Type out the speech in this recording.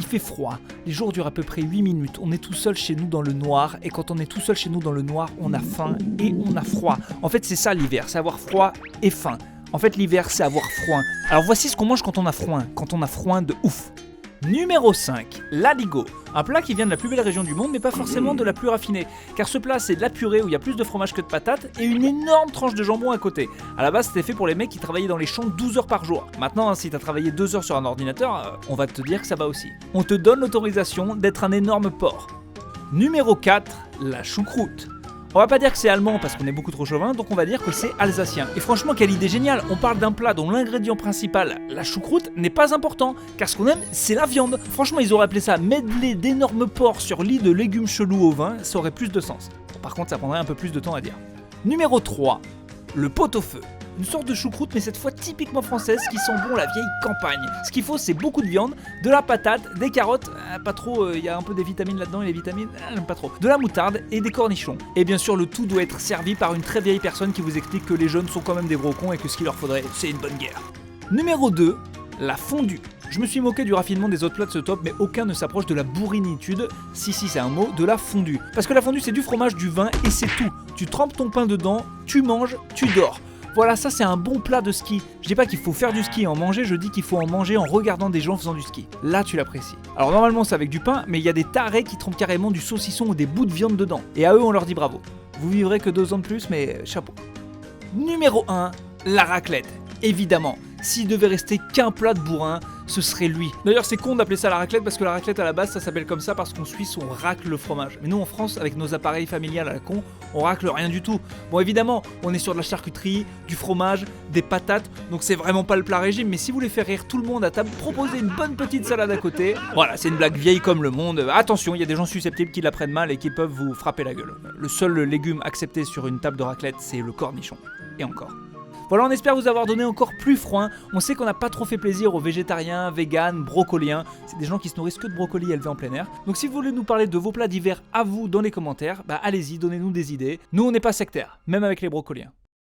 fait froid, les jours durent à peu près 8 minutes, on est tout seul chez nous dans le noir, et quand on est tout seul chez nous dans le noir, on a faim et on a froid. En fait, c'est ça l'hiver, c'est avoir froid et faim. En fait, l'hiver, c'est avoir froid. Alors voici ce qu'on mange quand on a froid de ouf. Numéro 5, l'aligot. Un plat qui vient de la plus belle région du monde, mais pas forcément de la plus raffinée. Car ce plat, c'est de la purée où il y a plus de fromage que de patates et une énorme tranche de jambon à côté. À la base, c'était fait pour les mecs qui travaillaient dans les champs 12 heures par jour. Maintenant, si t'as travaillé 2 heures sur un ordinateur, on va te dire que ça va aussi. On te donne l'autorisation d'être un énorme porc. Numéro 4, la choucroute. On va pas dire que c'est allemand parce qu'on est beaucoup trop chauvin, donc on va dire que c'est alsacien. Et franchement, quelle idée géniale. On parle d'un plat dont l'ingrédient principal, la choucroute, n'est pas important, car ce qu'on aime, c'est la viande. Franchement, ils auraient appelé ça medley d'énormes porcs sur lit de légumes chelous au vin, ça aurait plus de sens. Bon, par contre, ça prendrait un peu plus de temps à dire. Numéro 3, le pot-au-feu. Une sorte de choucroute, mais cette fois typiquement française, qui sent bon la vieille campagne. Ce qu'il faut, c'est beaucoup de viande, de la patate, des carottes, pas trop, il y a un peu des vitamines là-dedans, et les vitamines, pas trop, de la moutarde et des cornichons. Et bien sûr, le tout doit être servi par une très vieille personne qui vous explique que les jeunes sont quand même des gros cons et que ce qu'il leur faudrait, c'est une bonne guerre. Numéro 2, la fondue. Je me suis moqué du raffinement des autres plats de ce top, mais aucun ne s'approche de la bourrinitude, si c'est un mot, de la fondue. Parce que la fondue, c'est du fromage, du vin, et c'est tout. Tu trempes ton pain dedans, tu manges, tu dors. Voilà, ça c'est un bon plat de ski. Je dis pas qu'il faut faire du ski et en manger, je dis qu'il faut en manger en regardant des gens faisant du ski. Là, tu l'apprécies. Alors normalement c'est avec du pain, mais il y a des tarés qui trempent carrément du saucisson ou des bouts de viande dedans. Et à eux, on leur dit bravo. Vous vivrez que 2 ans de plus, mais chapeau. Numéro 1, la raclette. Évidemment, s'il devait rester qu'un plat de bourrin, ce serait lui. D'ailleurs, c'est con d'appeler ça la raclette parce que la raclette à la base, ça s'appelle comme ça parce qu'en Suisse, on racle le fromage. Mais nous, en France, avec nos appareils familiales à la con, on racle rien du tout. Bon, évidemment, on est sur de la charcuterie, du fromage, des patates, donc c'est vraiment pas le plat régime. Mais si vous voulez faire rire tout le monde à table, proposez une bonne petite salade à côté. Voilà, c'est une blague vieille comme le monde. Attention, il y a des gens susceptibles qui la prennent mal et qui peuvent vous frapper la gueule. Le seul légume accepté sur une table de raclette, c'est le cornichon. Et encore. Voilà, on espère vous avoir donné encore plus froid. On sait qu'on n'a pas trop fait plaisir aux végétariens, véganes, brocoliens. C'est des gens qui se nourrissent que de brocolis élevés en plein air. Donc si vous voulez nous parler de vos plats d'hiver à vous dans les commentaires, allez-y, donnez-nous des idées. Nous, on n'est pas sectaires, même avec les brocoliens.